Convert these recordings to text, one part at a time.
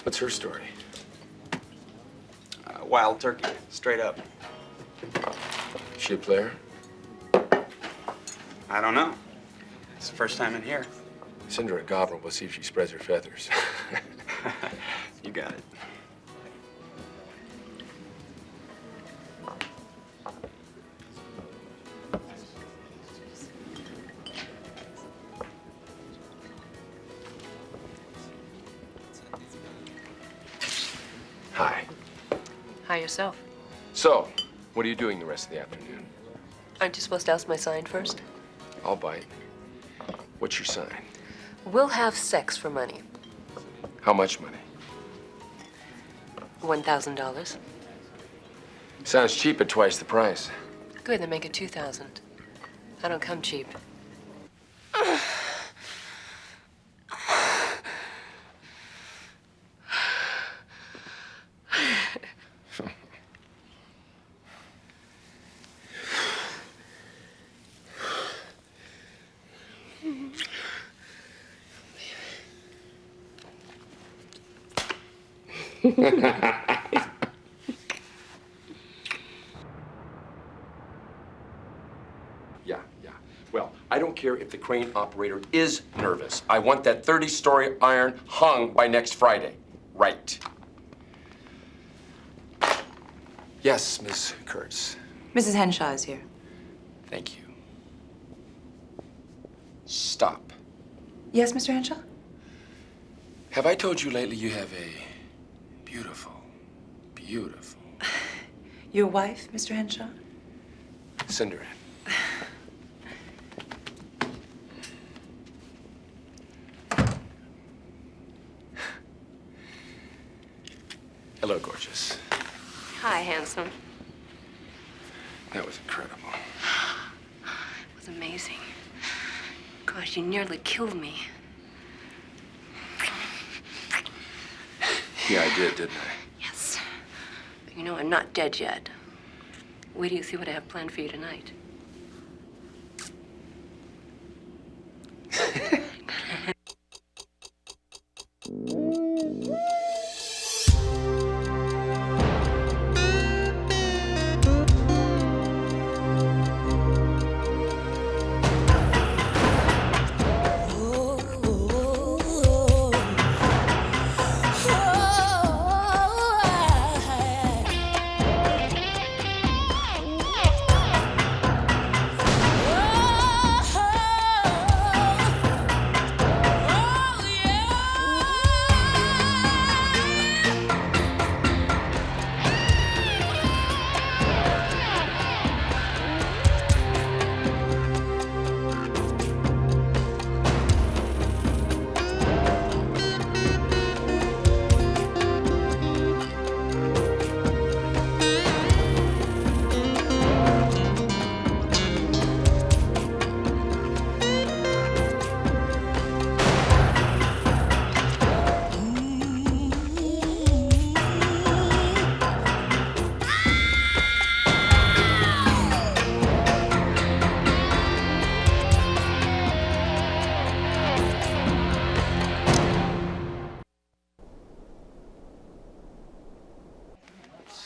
What's her story? Wild turkey, straight up. Is she a player? I don't know. It's the first time in here. Send her a gobble. We'll see if she spreads her feathers. You got it. Hi. Hi, yourself. So, what are you doing the rest of the afternoon? Aren't you supposed to ask my sign first? I'll bite. What's your sign? We'll have sex for money. How much money? $1,000. Sounds cheap at twice the price. Good, then make it 2,000. I don't come cheap. Yeah. Well, I don't care if the crane operator is nervous. I want that 30-story iron hung by next Friday. Right. Yes, Miss Kurtz. Mrs. Henshaw is here. Thank you. Stop. Yes, Mr. Henshaw? Have I told you lately you have a beautiful... Your wife, Mr. Henshaw? Send her in. Hello, gorgeous. Hi, handsome. That was incredible. It was amazing. Gosh, you nearly killed me. Yeah, I did, didn't I? Yes. But you know, I'm not dead yet. Wait till you see what I have planned for you tonight.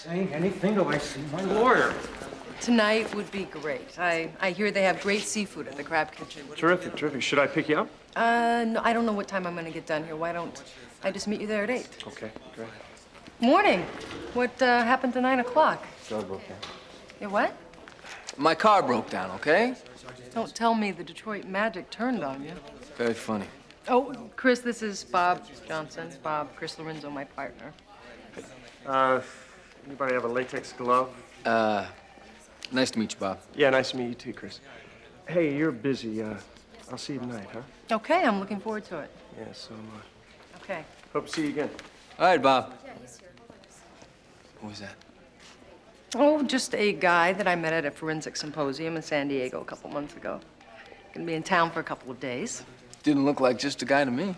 Saying anything till I see my lawyer. Tonight would be great. I hear they have great seafood at the Crab Kitchen. Terrific, terrific. Should I pick you up? No, I don't know what time I'm gonna get done here. Why don't I just meet you there at 8? Okay, great. Morning. What happened to 9 o'clock? Dog broke down. Your what? My car broke down, okay? Don't tell me the Detroit Magic turned on you. Very funny. Oh, Chris, this is Bob Johnson. Bob, Chris Lorenzo, my partner. Anybody have a latex glove? Nice to meet you, Bob. Yeah, nice to meet you too, Chris. Hey, you're busy. I'll see you tonight, huh? Okay, I'm looking forward to it. Yeah, so am I. Okay. Hope to see you again. All right, Bob. Who was that? Oh, just a guy that I met at a forensic symposium in San Diego a couple months ago. Gonna be in town for a couple of days. Didn't look like just a guy to me.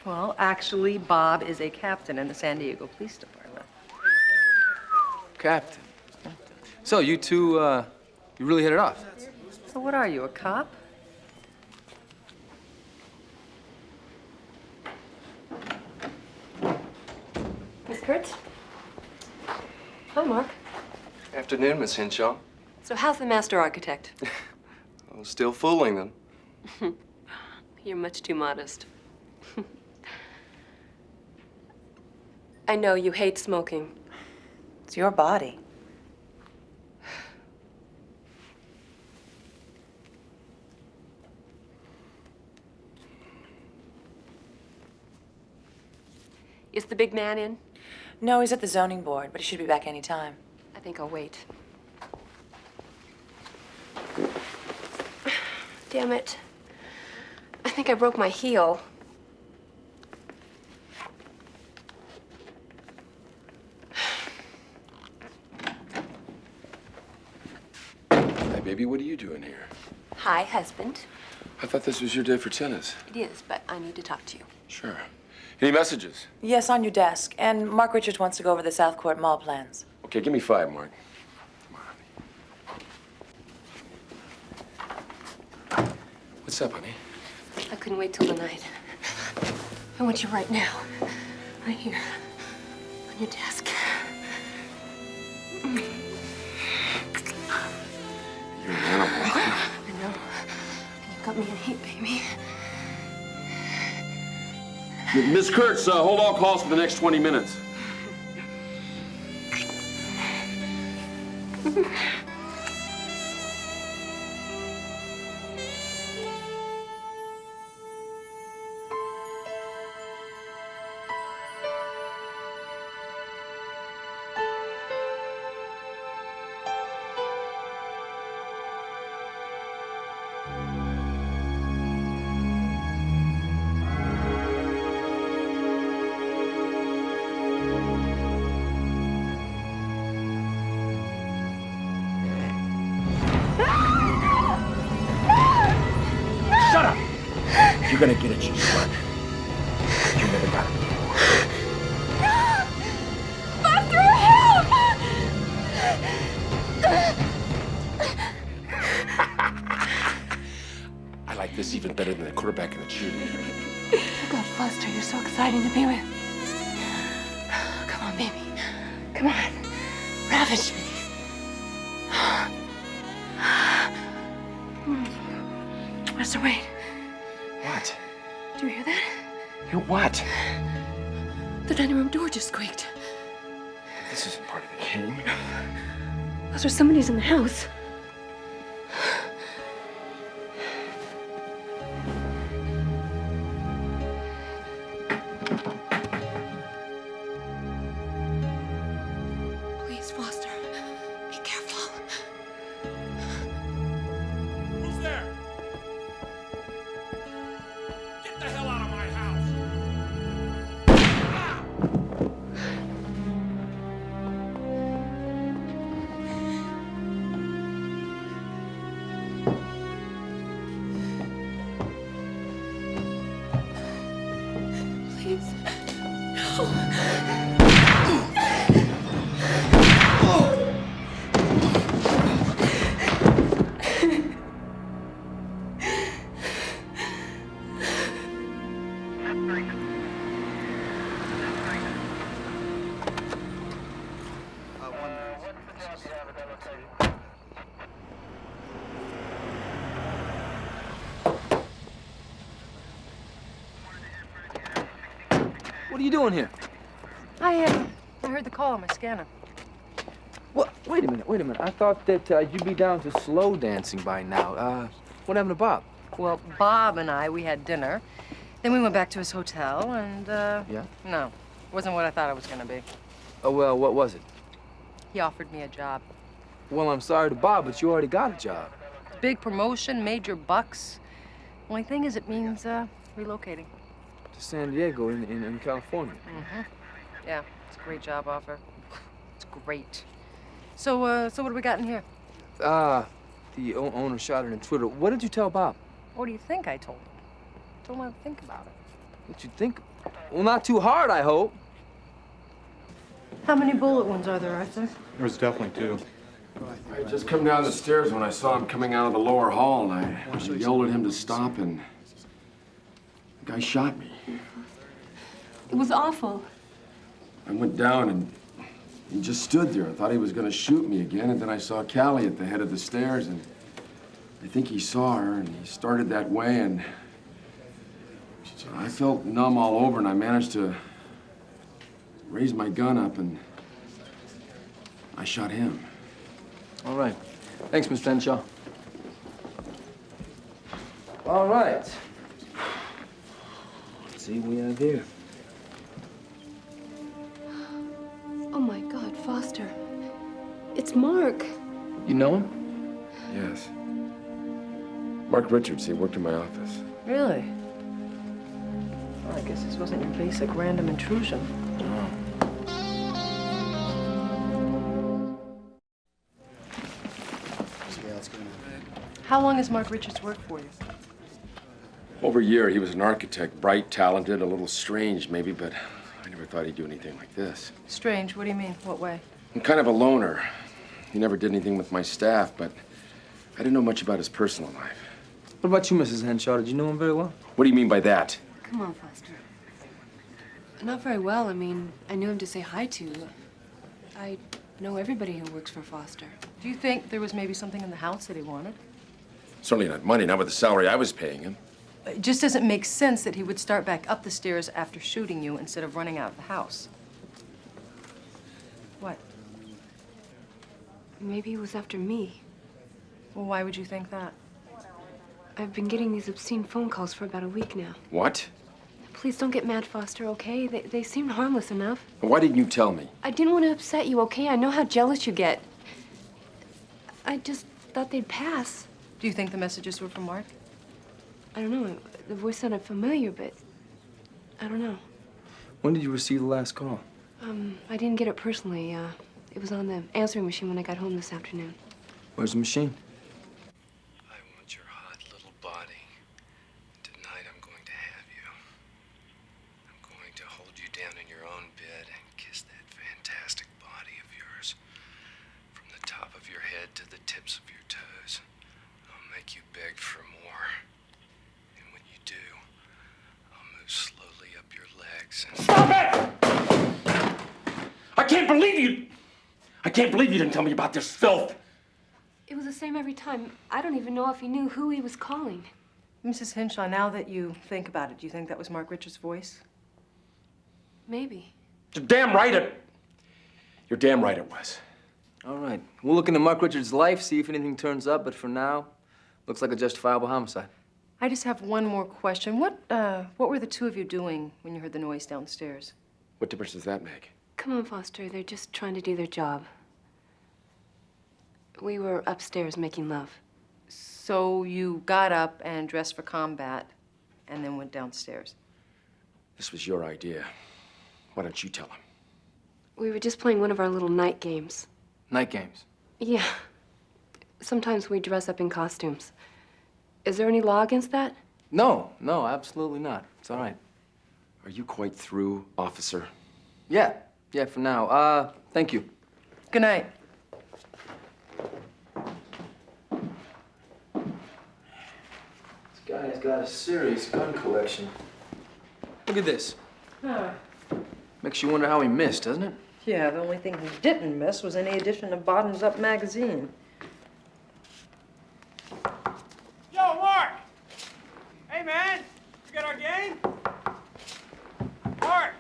Well, actually, Bob is a captain in the San Diego Police Department. Captain. So you two, you really hit it off? So what are you, a cop? Kurt. Hi, Mark. Afternoon, Miss Henshaw. So how's the master architect? Oh, still fooling them. You're much too modest. I know you hate smoking. It's your body. Is the big man in? No, he's at the zoning board, but he should be back any time. I think I'll wait. Damn it. I think I broke my heel. Hey, baby, what are you doing here? Hi, husband. I thought this was your day for tennis. It is, but I need to talk to you. Sure. Any messages? Yes, on your desk. And Mark Richards wants to go over the South Court Mall plans. Okay, give me 5, Mark. Come on. What's up, honey? I couldn't wait till the night. I want you right now. Right here. On your desk. You're an animal. I know. You got me in heat, baby. Miss Kurtz, hold all calls for the next 20 minutes. Shut up! You're gonna get it, you slut. You never got it before. Buster, help! I like this even better than the quarterback and the cheerleader. God, Buster, you're so exciting to be with. Come on, baby. Come on. Ravage me. Buster, wait. What? Do you hear that? Hear what? The dining room door just squeaked. This isn't part of the game. Buster, somebody's in the house. Please, Foster, be careful. Who's there? Get the hell out of my house! Please. What are you doing here? I heard the call on my scanner. What? Wait a minute. I thought that you'd be down to slow dancing by now. What happened to Bob? Well, Bob and we had dinner. Then we went back to his hotel and, Yeah? No, it wasn't what I thought it was gonna be. Oh, well, what was it? He offered me a job. Well, I'm sorry to Bob, but you already got a job. Big promotion, major bucks. Only thing is it means, relocating. To San Diego in California. Mm-hmm. Yeah, it's a great job offer. It's great. So what do we got in here? The owner shot it on Twitter. What did you tell Bob? What do you think I told him? I told him I would think about it. What you think? Well, not too hard, I hope. How many bullet wounds are there, Arthur? There was definitely 2. I had just come down the stairs when I saw him coming out of the lower hall, and I yelled at him to stop, and the guy shot me. It was awful. I went down and he just stood there. I thought he was going to shoot me again, and then I saw Callie at the head of the stairs, and I think he saw her, and he started that way, and I felt numb all over, and I managed to raise my gun up, and I shot him. All right. Thanks, Mr. Henshaw. All right. Let's see what we have here. Oh my God, Foster. It's Mark. You know him? Yes. Mark Richards, he worked in my office. Really? Well, I guess this wasn't your basic random intrusion. How long has Mark Richards worked for you? Over a year, he was an architect, bright, talented, a little strange maybe, but I never thought he'd do anything like this. Strange, what do you mean? What way? I'm kind of a loner. He never did anything with my staff, but I didn't know much about his personal life. What about you, Mrs. Henshaw? Did you know him very well? What do you mean by that? Come on, Foster. Not very well. I mean, I knew him to say hi to. I know everybody who works for Foster. Do you think there was maybe something in the house that he wanted? Certainly not money, not with the salary I was paying him. It just doesn't make sense that he would start back up the stairs after shooting you instead of running out of the house. What? Maybe he was after me. Well, why would you think that? I've been getting these obscene phone calls for about a week now. What? Please don't get mad, Foster, okay? They seemed harmless enough. Why didn't you tell me? I didn't want to upset you, okay? I know how jealous you get. I just thought they'd pass. Do you think the messages were from Mark? I don't know. The voice sounded familiar, but I don't know. When did you receive the last call? I didn't get it personally. It was on the answering machine when I got home this afternoon. Where's the machine? I want your hot little body. Tonight I'm going to have you. I'm going to hold you down in your own bed and kiss that fantastic body of yours. From the top of your head to the tips of your toes. I'll make you beg for more. And when you do, I'll move slowly up your legs and... Stop it! I can't believe you! I can't believe you didn't tell me about this filth! It was the same every time. I don't even know if he knew who he was calling. Mrs. Henshaw, now that you think about it, do you think that was Mark Richards' voice? Maybe. You're damn right it... You're damn right it was. All right. We'll look into Mark Richards' life, see if anything turns up, but for now, looks like a justifiable homicide. I just have one more question. What were the two of you doing when you heard the noise downstairs? What difference does that make? Come on, Foster. They're just trying to do their job. We were upstairs making love. So you got up and dressed for combat and then went downstairs. This was your idea. Why don't you tell him? We were just playing one of our little night games. Night games. Yeah. Sometimes we dress up in costumes. Is there any law against that? No, absolutely not. It's all right. Are you quite through, officer? Yeah, for now. Thank you. Good night. This guy's got a serious gun collection. Look at this. Huh. Makes you wonder how he missed, doesn't it? Yeah, the only thing he didn't miss was any edition of Bottoms Up magazine. Yo, Mark! Hey, man! You got our game? Mark!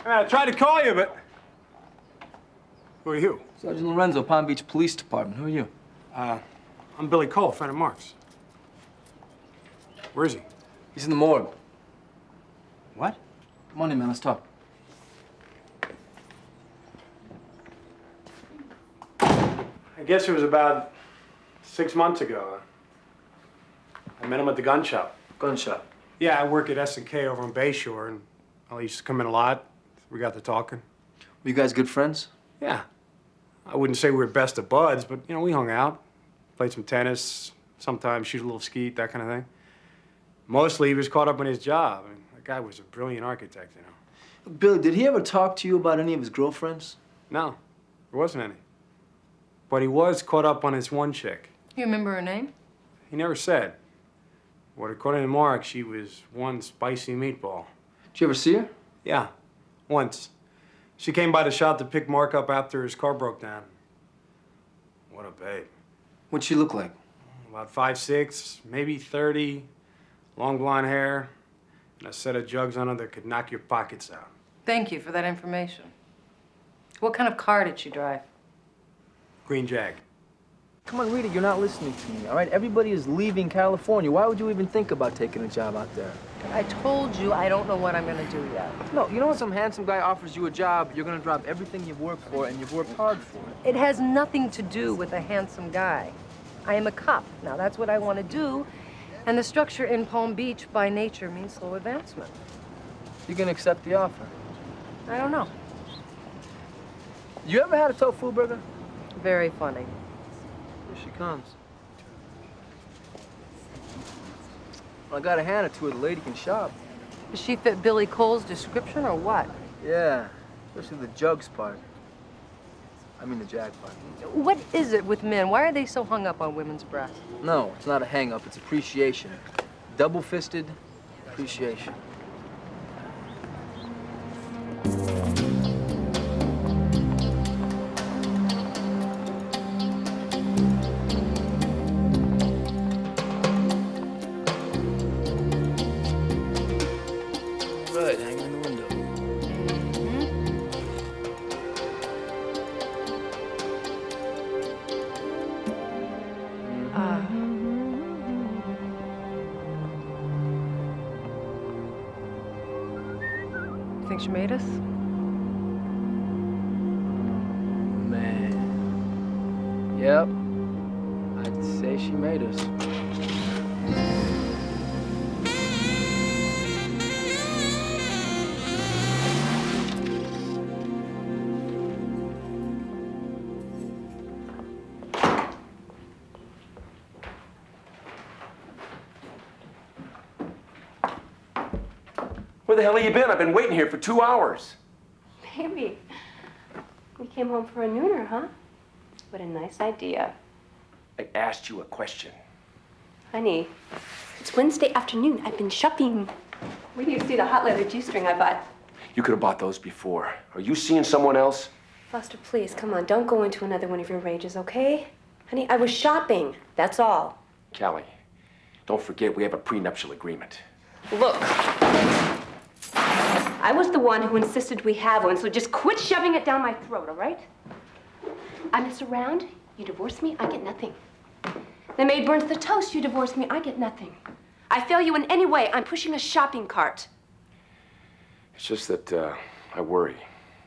I tried to call you, but... Who are you? Sergeant Lorenzo, Palm Beach Police Department. Who are you? I'm Billy Cole, friend of Mark's. Where is he? He's in the morgue. What? Come on in, man. Let's talk. I guess it was about 6 months ago. I met him at the gun shop. Gun shop. Yeah, I work at S&K over on Bayshore, and well, he used to come in a lot. We got to talking. Were you guys good friends? Yeah. I wouldn't say we were best of buds, but, you know, we hung out. Played some tennis, sometimes shoot a little skeet, that kind of thing. Mostly he was caught up in his job. I mean, the guy was a brilliant architect, you know. Billy, did he ever talk to you about any of his girlfriends? No, there wasn't any. But he was caught up on this one chick. You remember her name? He never said. But according to Mark, she was one spicy meatball. Did you ever see her? Yeah. Once. She came by the shop to pick Mark up after his car broke down. What a babe. What'd she look like? About 5'6", maybe 30, long blonde hair, and a set of jugs on her that could knock your pockets out. Thank you for that information. What kind of car did she drive? Green Jag. Come on, Rita, you're not listening to me, all right? Everybody is leaving California. Why would you even think about taking a job out there? I told you I don't know what I'm gonna do yet. No, you know when some handsome guy offers you a job, you're gonna drop everything you've worked for and you've worked hard for. It has nothing to do with a handsome guy. I am a cop. Now, that's what I want to do. And the structure in Palm Beach by nature means slow advancement. You gonna accept the offer? I don't know. You ever had a tofu burger? Very funny. Here she comes. I gotta hand it to her. The lady can shop. Does she fit Billy Cole's description or what? Yeah, especially the jugs part. I mean the jag part. What is it with men? Why are they so hung up on women's breasts? No, it's not a hang-up. It's appreciation. Double-fisted appreciation. Right, hang in the window. You think she made us? Man. Yep. I'd say she made us. Where the hell have you been? I've been waiting here for 2 hours. Baby, we came home for a nooner, huh? What a nice idea. I asked you a question. Honey, it's Wednesday afternoon. I've been shopping. Where do you see the hot leather G-string I bought? You could have bought those before. Are you seeing someone else? Foster, please, come on. Don't go into another one of your rages, okay? Honey, I was shopping. That's all. Callie, don't forget we have a prenuptial agreement. Look, I was the one who insisted we have one, so just quit shoving it down my throat, all right? I mess around, you divorce me, I get nothing. The maid burns the toast, you divorce me, I get nothing. I fail you in any way, I'm pushing a shopping cart. It's just that I worry.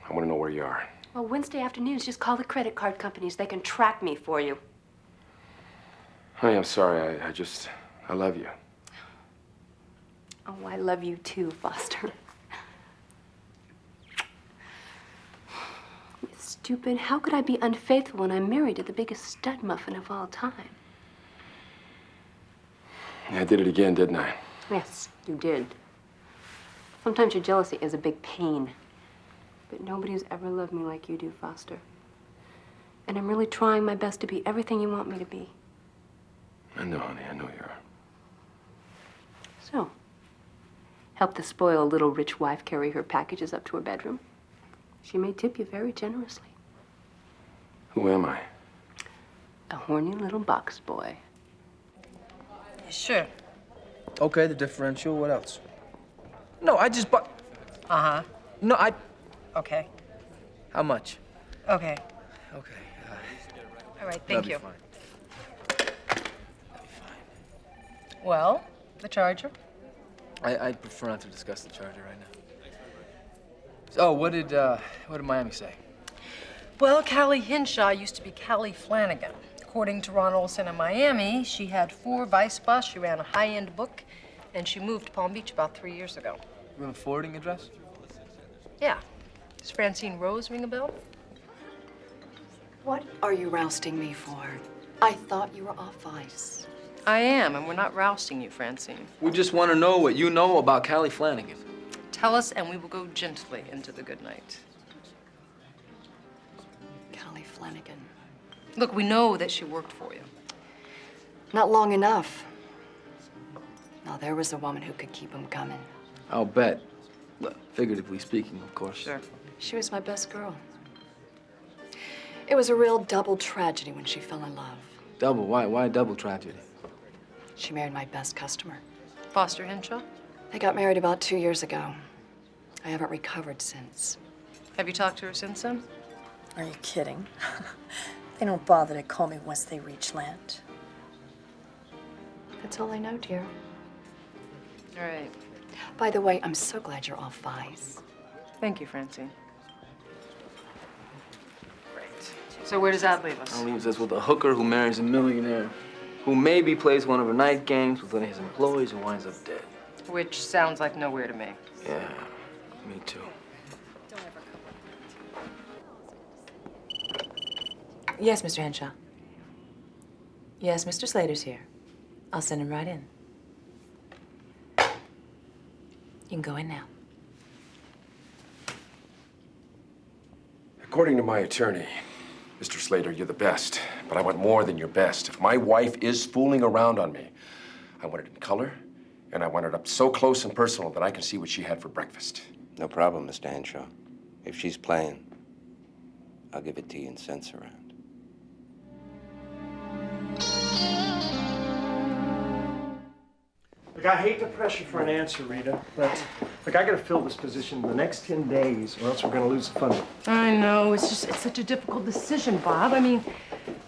I want to know where you are. Well, Wednesday afternoons, just call the credit card companies. They can track me for you. Honey, I'm sorry. I love you. Oh, I love you too, Foster. Stupid. How could I be unfaithful when I'm married to the biggest stud muffin of all time? Yeah, I did it again, didn't I? Yes, you did. Sometimes your jealousy is a big pain. But nobody has ever loved me like you do, Foster. And I'm really trying my best to be everything you want me to be. I know, honey. I know you are. So, help the spoiled little rich wife carry her packages up to her bedroom. She may tip you very generously. Who am I? A horny little box boy. Sure. Okay, the differential. What else? No, I just bought. Uh-huh. No, I. Okay. How much? Okay. Okay. All right, thank you. Fine. Well, the charger? I'd prefer not to discuss the charger right now. Oh, what did Miami say? Well, Callie Henshaw used to be Callie Flanagan. According to Ron Olson in Miami, she had 4 vice bus, she ran a high-end book, and she moved to Palm Beach about 3 years ago. You have a forwarding address? Yeah. Does Francine Rose ring a bell? What are you rousting me for? I thought you were off ice. I am, and we're not rousting you, Francine. We just want to know what you know about Callie Flanagan. Tell us, and we will go gently into the good night. Callie Flanagan. Look, we know that she worked for you. Not long enough. No, there was a woman who could keep him coming. I'll bet. Well, figuratively speaking, of course. Sure. She was my best girl. It was a real double tragedy when she fell in love. Double? Why? Why double tragedy? She married my best customer. Foster Henshaw? They got married about 2 years ago. I haven't recovered since. Have you talked to her since then? Are you kidding? They don't bother to call me once they reach land. That's all I know, dear. All right. By the way, I'm so glad you're off Vice. Thank you, Francine. Great. So where does that leave us? That leaves us with a hooker who marries a millionaire, who maybe plays one of her night games with one of his employees and winds up dead. Which sounds like nowhere to me. Yeah, me too. Yes, Mr. Henshaw. Yes, Mr. Slater's here. I'll send him right in. You can go in now. According to my attorney, Mr. Slater, you're the best, but I want more than your best. If my wife is fooling around on me, I want it in color, and I want it up so close and personal that I can see what she had for breakfast. No problem, Mr. Henshaw. If she's playing, I'll give it to you in cents around. Look, I hate to press you for an answer, Rita, but look, I gotta fill this position in the next 10 days, or else we're gonna lose the funding. I know, it's such a difficult decision, Bob. I mean,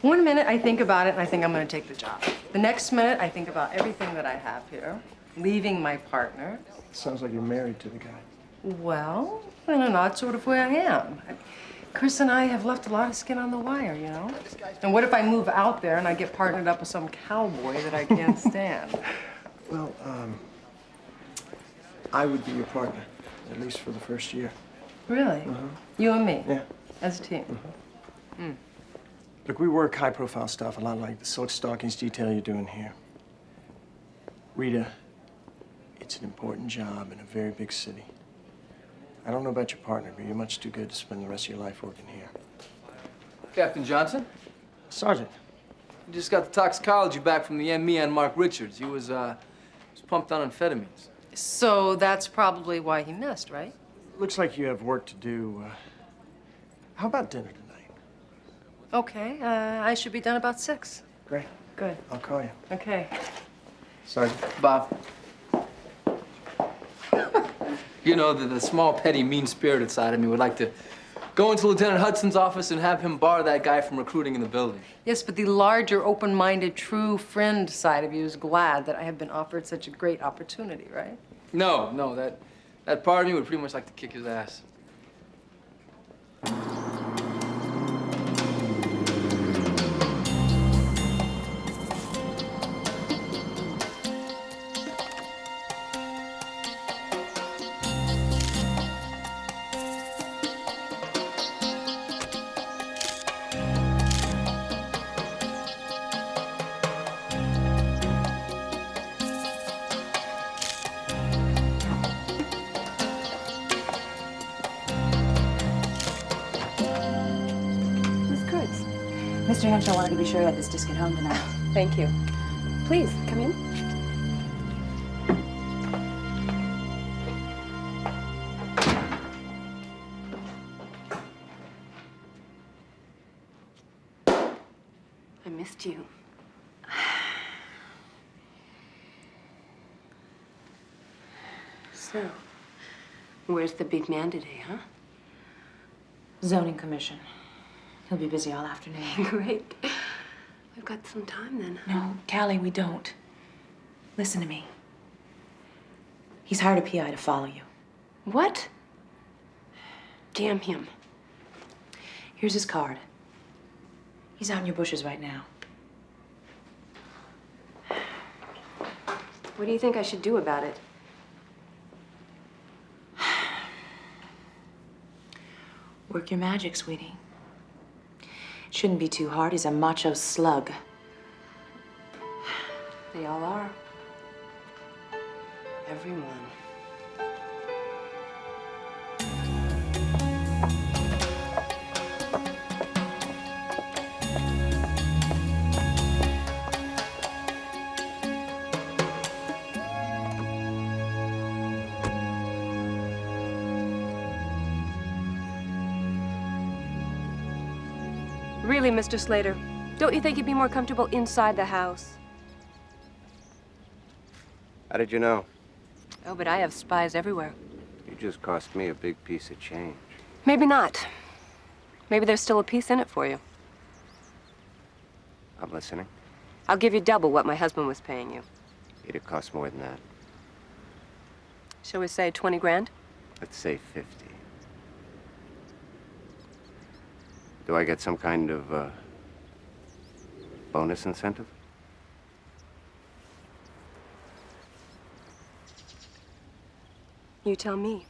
one minute I think about it and I think I'm gonna take the job. The next minute I think about everything that I have here, leaving my partner. Sounds like you're married to the guy. Well, in an odd sort of way I am. Chris and I have left a lot of skin on the wire, you know? And what if I move out there and I get partnered up with some cowboy that I can't stand? Well, I would be your partner, at least for the first year. Really? You and me? Yeah. As a team? Look, we work high-profile stuff, a lot like the silk stockings detail you're doing here. Rita, it's an important job in a very big city. I don't know about your partner, but you're much too good to spend the rest of your life working here. Captain Johnson? Sergeant. You just got the toxicology back from the ME on Mark Richards. He was pumped on amphetamines. So that's probably why he missed, right? Looks like you have work to do. How about dinner tonight? Okay, I should be done about 6. Great. Good. I'll call you. Okay. Sergeant. Bob. You know, the small, petty, mean-spirited side of me would like to go into Lieutenant Hudson's office and have him bar that guy from recruiting in the building. Yes, but the larger, open-minded, true friend side of you is glad that I have been offered such a great opportunity, right? No, that part of me would pretty much like to kick his ass. Mr. Henshaw wanted to be sure you had this disc at home tonight. Thank you. Please, come in. I missed you. So, where's the big man today, huh? Zoning commission. He'll be busy all afternoon. Great. We've got some time then. No, Callie, we don't. Listen to me. He's hired a PI to follow you. What? Damn him. Here's his card. He's out in your bushes right now. What do you think I should do about it? Work your magic, sweetie. It shouldn't be too hard. He's a macho slug. They all are. Everyone. Really, Mr. Slater, don't you think you'd be more comfortable inside the house? How did you know? Oh, but I have spies everywhere. You just cost me a big piece of change. Maybe not. Maybe there's still a piece in it for you. I'm listening. I'll give you double what my husband was paying you. It'd cost more than that. Shall we say 20 grand? Let's say 50. Do I get some kind of, bonus incentive? You tell me.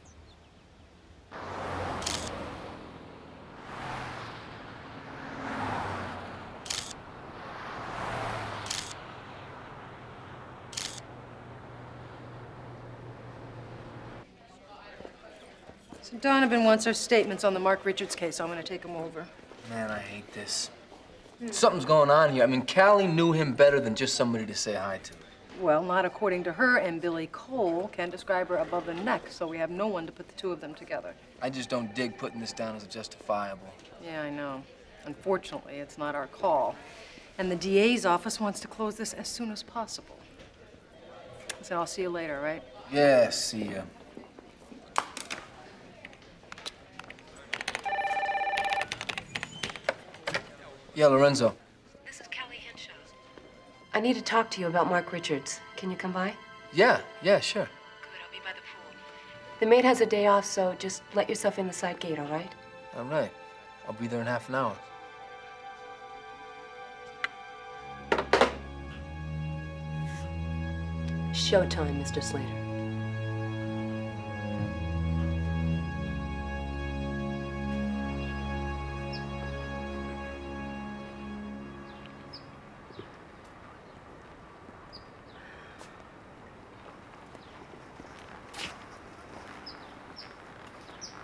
So Donovan wants our statements on the Mark Richards case. I'm gonna take him over. Man, I hate this. Something's going on here. I mean, Callie knew him better than just somebody to say hi to. Well, not according to her, and Billy Cole can't describe her above the neck, so we have no one to put the two of them together. I just don't dig putting this down as a justifiable. Yeah, I know. Unfortunately, it's not our call. And the DA's office wants to close this as soon as possible. So I'll see you later, right? Yeah, see ya. Yeah, Lorenzo. This is Callie Henshaw. I need to talk to you about Mark Richards. Can you come by? Yeah, sure. Good, I'll be by the pool. The maid has a day off, so just let yourself in the side gate, all right? All right. I'll be there in half an hour. Showtime, Mr. Slater.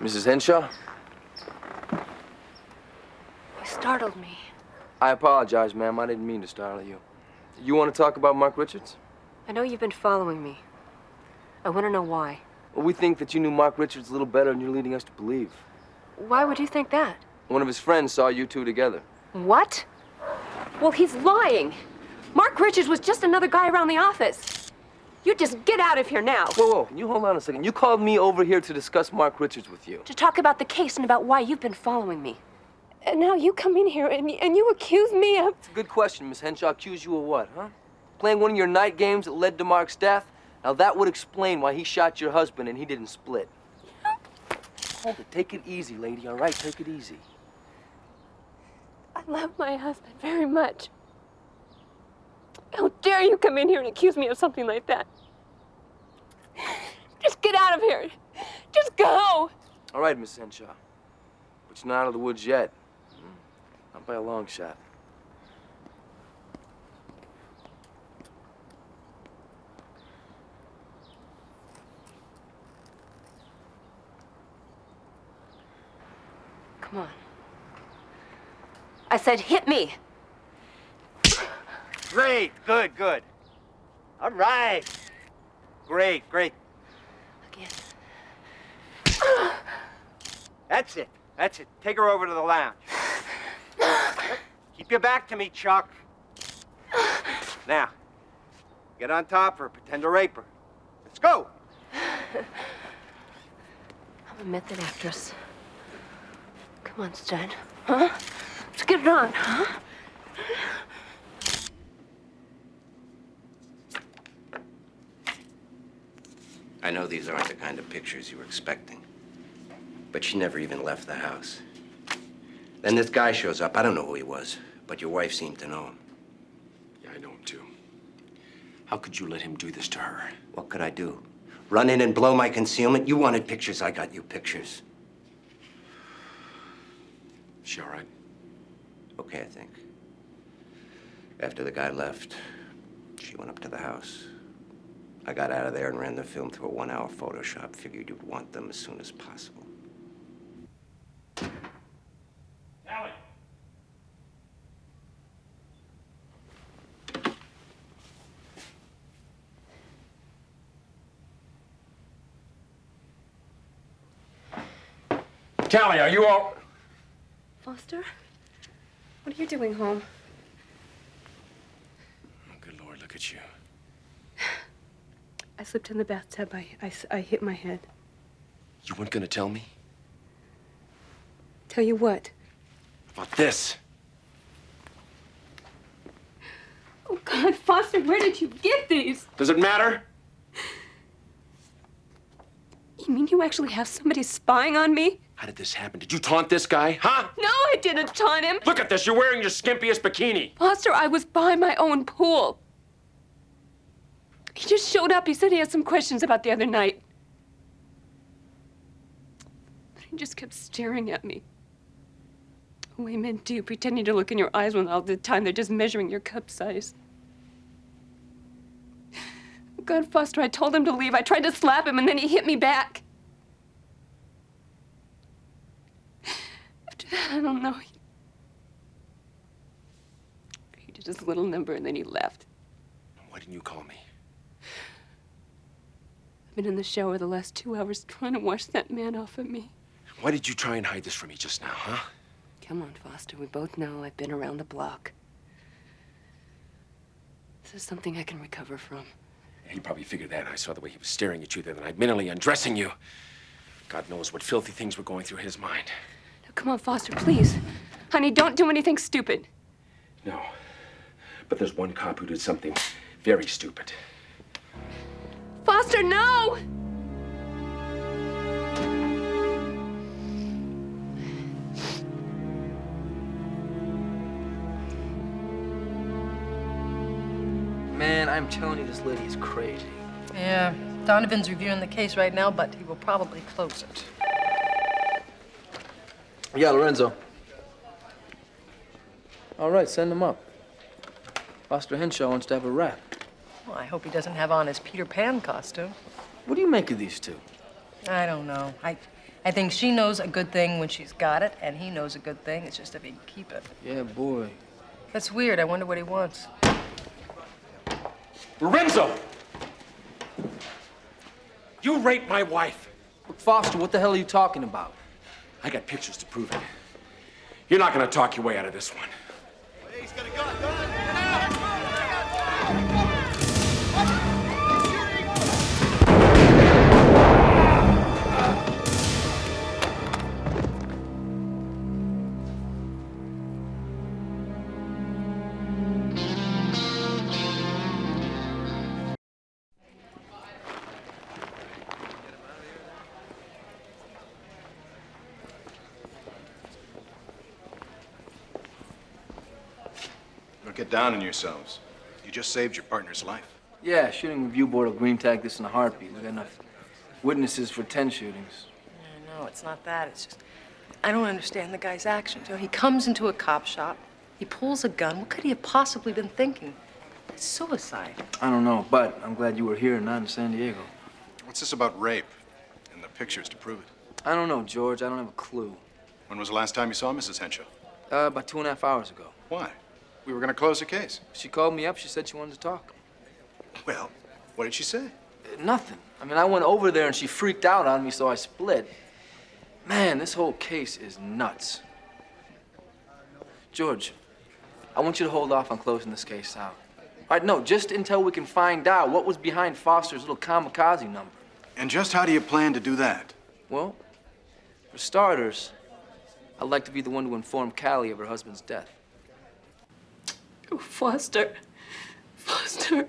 Mrs. Henshaw? You startled me. I apologize, ma'am. I didn't mean to startle you. You want to talk about Mark Richards? I know you've been following me. I want to know why. Well, we think that you knew Mark Richards a little better than you're leading us to believe. Why would you think that? One of his friends saw you two together. What? Well, he's lying. Mark Richards was just another guy around the office. You just get out of here now. Whoa, can you hold on a second? You called me over here to discuss Mark Richards with you. To talk about the case and about why you've been following me. And now you come in here and you accuse me of... It's a good question, Miss Henshaw. Accuse you of what, huh? Playing one of your night games that led to Mark's death? Now that would explain why he shot your husband and he didn't split. Hold it. Take it easy, lady, all right? Take it easy. I love my husband very much. How dare you come in here and accuse me of something like that? Just get out of here. Just go. All right, Miss Henshaw. But you're not out of the woods yet. Not by a long shot. Come on. I said hit me. Great, good. All right. Great. Again. That's it. Take her over to the lounge. Keep your back to me, Chuck. Now, get on top of her, pretend to rape her. Let's go. I'm a method actress. Come on, stud. Huh? Let's get it on, huh? I know these aren't the kind of pictures you were expecting, but she never even left the house. Then this guy shows up. I don't know who he was, but your wife seemed to know him. Yeah, I know him too. How could you let him do this to her? What could I do? Run in and blow my concealment? You wanted pictures, I got you pictures. Is she all right? Okay, I think. After the guy left, she went up to the house. I got out of there and ran the film through a 1-hour Photoshop. Figured you'd want them as soon as possible. Callie. Callie, are you all... Foster? What are you doing home? Oh, good Lord, look at you. I slipped in the bathtub. I hit my head. You weren't gonna tell me? Tell you what? About this. Oh, God, Foster, where did you get these? Does it matter? You mean you actually have somebody spying on me? How did this happen? Did you taunt this guy, huh? No, I didn't taunt him. Look at this, you're wearing your skimpiest bikini. Foster, I was by my own pool. He just showed up. He said he had some questions about the other night. But he just kept staring at me. The way men do, pretending to look in your eyes when all the time they're just measuring your cup size. God, Foster, I told him to leave. I tried to slap him, and then he hit me back. After that, I don't know. He did his little number, and then he left. Why didn't you call me? I've been in the shower the last 2 hours trying to wash that man off of me. Why did you try and hide this from me just now, huh? Come on, Foster. We both know I've been around the block. This is something I can recover from. He probably figured that. I saw the way he was staring at you the other night, mentally undressing you. God knows what filthy things were going through his mind. Now, come on, Foster, please. Honey, don't do anything stupid. No. But there's one cop who did something very stupid. Foster, no! Man, I'm telling you, this lady is crazy. Yeah, Donovan's reviewing the case right now, but he will probably close it. Yeah, Lorenzo. All right, send him up. Foster Henshaw wants to have a rap. Well, I hope he doesn't have on his Peter Pan costume. What do you make of these two? I don't know. I think she knows a good thing when she's got it, and he knows a good thing. It's just if he can keep it. Yeah, boy. That's weird. I wonder what he wants. Lorenzo! You raped my wife. Look, Foster, what the hell are you talking about? I got pictures to prove it. You're not gonna talk your way out of this one. He's got a gun. Don't get down on yourselves. You just saved your partner's life. Yeah, shooting review board will green tag this in a heartbeat. We got enough witnesses for 10 shootings. No, it's not that. It's just, I don't understand the guy's actions. You know, he comes into a cop shop, he pulls a gun. What could he have possibly been thinking? It's suicide. I don't know, but I'm glad you were here and not in San Diego. What's this about rape? And the pictures to prove it? I don't know, George. I don't have a clue. When was the last time you saw Mrs. Henshaw? About 2.5 hours ago. Why? We were gonna close the case. She called me up. She said she wanted to talk. Well, what did she say? Nothing. I mean, I went over there and she freaked out on me, so I split. Man, this whole case is nuts. George, I want you to hold off on closing this case out. All right, no, just until we can find out what was behind Foster's little kamikaze number. And just how do you plan to do that? Well, for starters, I'd like to be the one to inform Callie of her husband's death. Oh, Foster. Foster.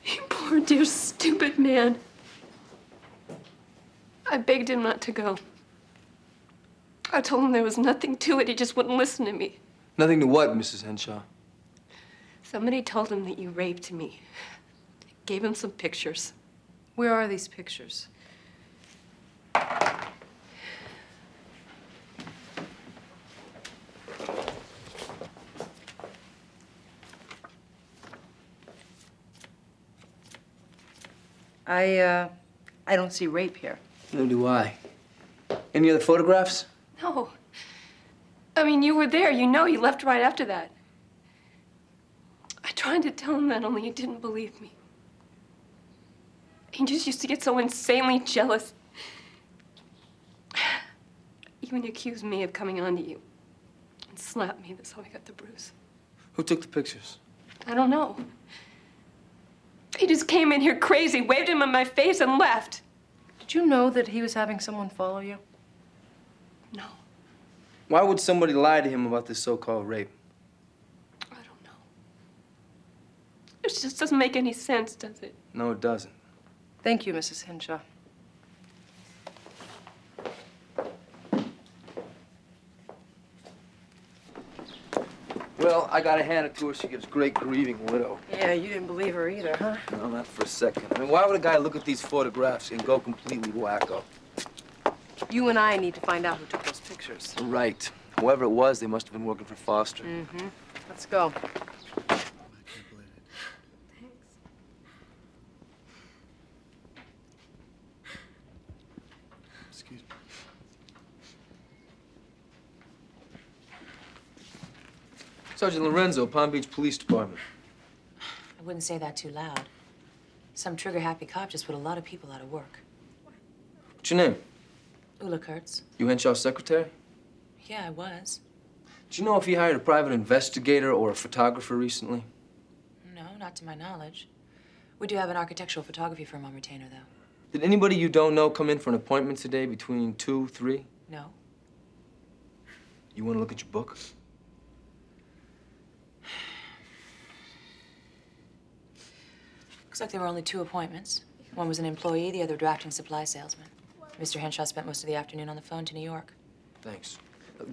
You poor, dear, stupid man. I begged him not to go. I told him there was nothing to it. He just wouldn't listen to me. Nothing to what, Mrs. Henshaw? Somebody told him that you raped me. Gave him some pictures. Where are these pictures? I don't see rape here. Neither do I. Any other photographs? No. I mean, you were there. You know, you left right after that. I tried to tell him that, only he didn't believe me. He just used to get so insanely jealous. even accused me of coming onto you and slapped me. That's how I got the bruise. Who took the pictures? I don't know. He just came in here crazy, waved him in my face, and left. Did you know that he was having someone follow you? No. Why would somebody lie to him about this so-called rape? I don't know. It just doesn't make any sense, does it? No, it doesn't. Thank you, Mrs. Henshaw. Well, I gotta hand it to her. She gives great grieving widow. Yeah, you didn't believe her either, huh? No, not for a second. I mean, why would a guy look at these photographs and go completely wacko? You and I need to find out who took those pictures. Right. Whoever it was, they must have been working for Foster. Mm-hmm. Let's go. Excuse me. Sergeant Lorenzo, Palm Beach Police Department. I wouldn't say that too loud. Some trigger-happy cop just put a lot of people out of work. What's your name? Ula Kurtz. You Henshaw's secretary? Yeah, I was. Do you know if he hired a private investigator or a photographer recently? No, not to my knowledge. We do have an architectural photography firm on retainer, though. Did anybody you don't know come in for an appointment today between 2, 3? No. You want to look at your book? Looks like there were only 2 appointments. One was an employee, the other a drafting supply salesman. Mr. Henshaw spent most of the afternoon on the phone to New York. Thanks.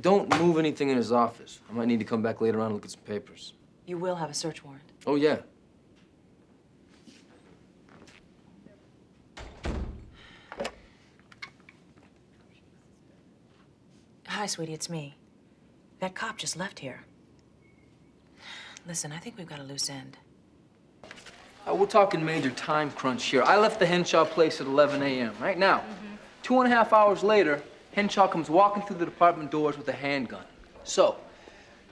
Don't move anything in his office. I might need to come back later on and look at some papers. You will have a search warrant. Oh, yeah. Hi, sweetie, it's me. That cop just left here. Listen, I think we've got a loose end. We're talking major time crunch here. I left the Henshaw place at 11 a.m. right now. 2.5 hours later, Henshaw comes walking through the department doors with a handgun. So,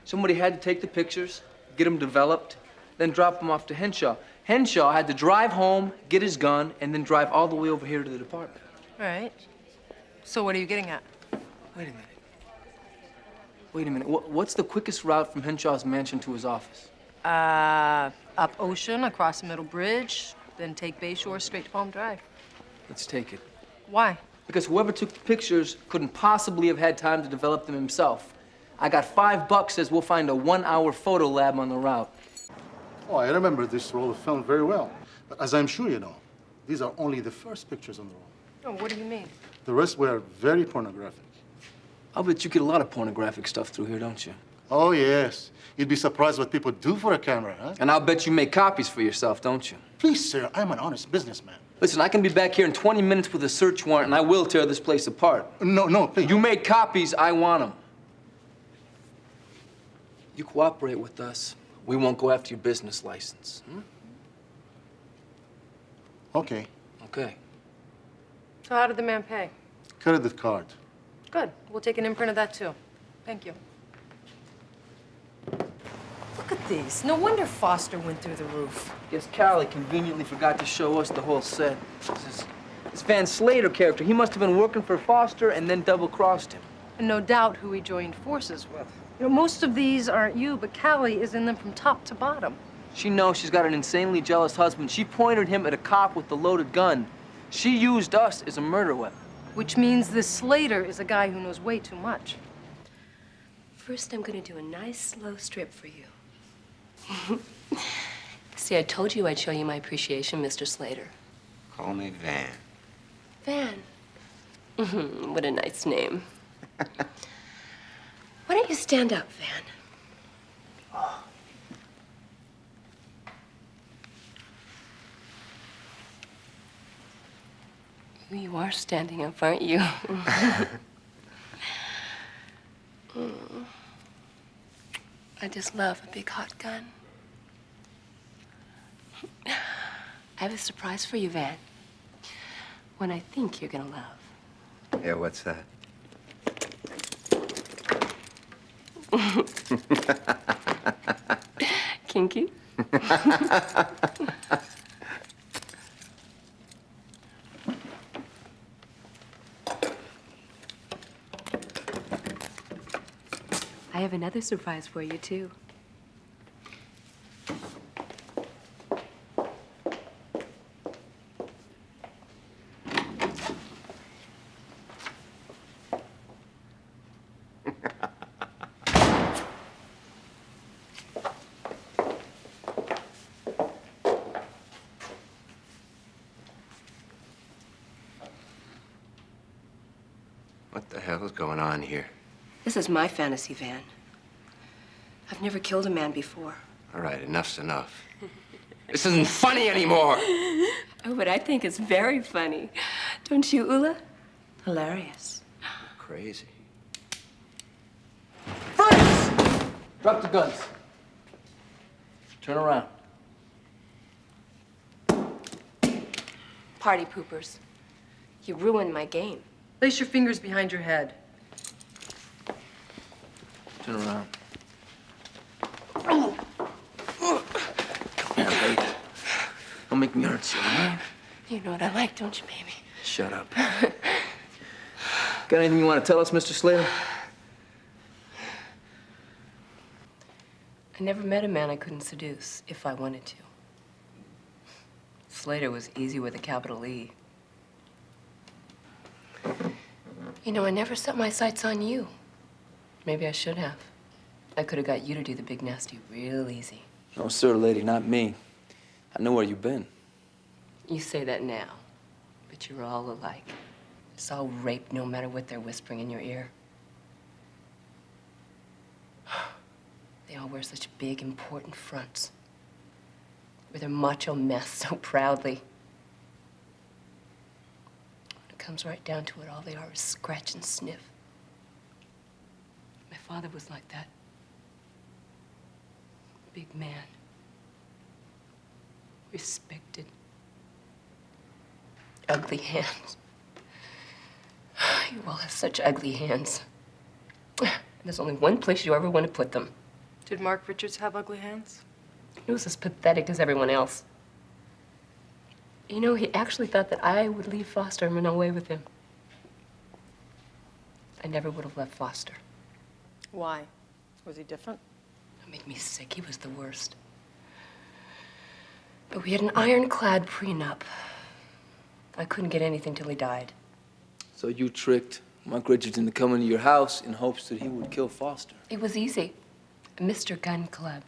somebody had to take the pictures, get them developed, then drop them off to Henshaw. Henshaw had to drive home, get his gun, and then drive all the way over here to the department. Right. So what are you getting at? Wait a minute. Wait a minute. What's the quickest route from Henshaw's mansion to his office? Up Ocean, across the Middle Bridge, then take Bayshore straight to Palm Drive. Let's take it. Why? Because whoever took the pictures couldn't possibly have had time to develop them himself. I got $5 says we'll find a 1-hour photo lab on the route. Oh, I remember this roll of film very well. But as I'm sure you know, these are only the first pictures on the roll. Oh, what do you mean? The rest were very pornographic. I'll bet you get a lot of pornographic stuff through here, don't you? Oh, yes. You'd be surprised what people do for a camera, huh? And I'll bet you make copies for yourself, don't you? Please, sir, I'm an honest businessman. Listen, I can be back here in 20 minutes with a search warrant, and I will tear this place apart. No, please. You made copies, I want them. You cooperate with us, we won't go after your business license. Okay. Okay. So how did the man pay? Credit card. Good. We'll take an imprint of that, too. Thank you. Look at these. No wonder Foster went through the roof. Guess Callie conveniently forgot to show us the whole set. This Van Slater character, he must have been working for Foster and then double-crossed him. And no doubt who he joined forces with. You know, most of these aren't you, but Callie is in them from top to bottom. She knows she's got an insanely jealous husband. She pointed him at a cop with the loaded gun. She used us as a murder weapon. Which means this Slater is a guy who knows way too much. First, I'm gonna do a nice, slow strip for you. See, I told you I'd show you my appreciation, Mr. Slater. Call me Van. Van. What a nice name. Why don't you stand up, Van? You are standing up, aren't you? I just love a big hot gun. I have a surprise for you, Van. One I think you're gonna love. Yeah, what's that? Kinky? I have another surprise for you, too. What the hell is going on here? This is my fantasy van. I've never killed a man before. All right, enough's enough. This isn't funny anymore. Oh, but I think it's very funny. Don't you, Ula? Hilarious. Crazy. Freeze! Drop the guns. Turn around. Party poopers. You ruined my game. Place your fingers behind your head. Turn around. Come here, baby. Don't make me hurt you, all right? You know what I like, don't you, baby? Shut up. Got anything you want to tell us, Mr. Slater? I never met a man I couldn't seduce if I wanted to. Slater was easy with a capital E. You know, I never set my sights on you. Maybe I should have. I could have got you to do the big nasty real easy. No, sir, lady, not me. I know where you've been. You say that now, but you're all alike. It's all rape no matter what they're whispering in your ear. They all wear such big, important fronts. With their macho mess so proudly. When it comes right down to it, all they are is scratch and sniff. My father was like that. Big man. Respected. Ugly hands. You all have such ugly hands. And there's only one place you ever want to put them. Did Mark Richards have ugly hands? He was as pathetic as everyone else. You know, he actually thought that I would leave Foster and run away with him. I never would have left Foster. Why? Was he different? It made me sick. He was the worst. But we had an ironclad prenup. I couldn't get anything till he died. So you tricked Mark Richards into coming to your house in hopes that he would kill Foster. It was easy. Mr. Gun Club.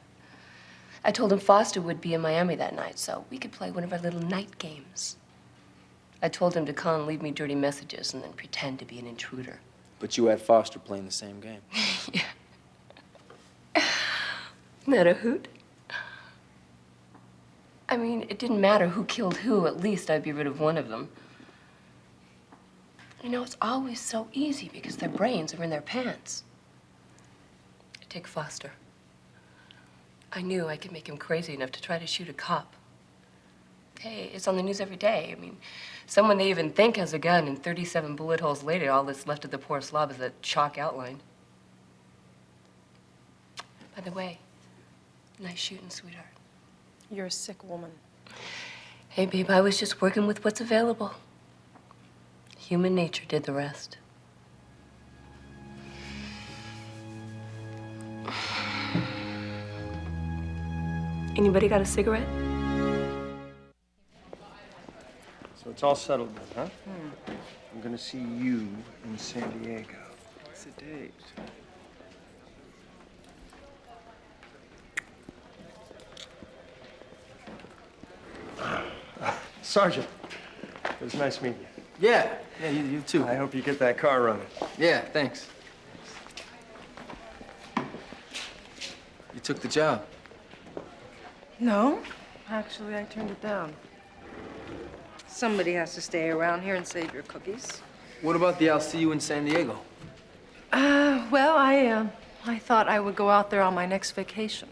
I told him Foster would be in Miami that night, so we could play one of our little night games. I told him to call and leave me dirty messages and then pretend to be an intruder. But you had Foster playing the same game. Yeah. Isn't that a hoot? I mean, it didn't matter who killed who. At least I'd be rid of one of them. You know, it's always so easy because their brains are in their pants. Take Foster. I knew I could make him crazy enough to try to shoot a cop. Hey, it's on the news every day. I mean, someone they even think has a gun, and 37 bullet holes later, all that's left of the poor slob is a chalk outline. By the way, nice shooting, sweetheart. You're a sick woman. Hey, babe, I was just working with what's available. Human nature did the rest. Anybody got a cigarette? So it's all settled then, huh? I'm gonna see you in San Diego. What's the date? Sergeant, it was nice meeting you. Yeah, you too. I hope you get that car running. Yeah, thanks. You took the job. No, actually, I turned it down. Somebody has to stay around here and save your cookies. What about the I'll see you in San Diego? Well, I thought I would go out there on my next vacation.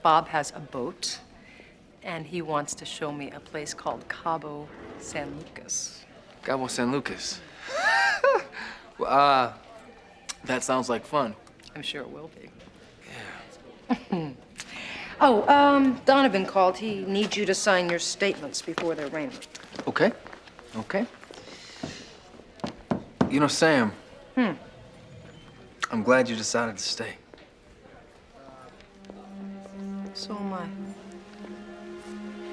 Bob has a boat, and he wants to show me a place called Cabo San Lucas. Cabo San Lucas. Well, that sounds like fun. I'm sure it will be. Yeah. Oh, Donovan called. He needs you to sign your statements before they're arraignment. Okay. Okay. You know, Sam. I'm glad you decided to stay. So am I.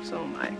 So am I.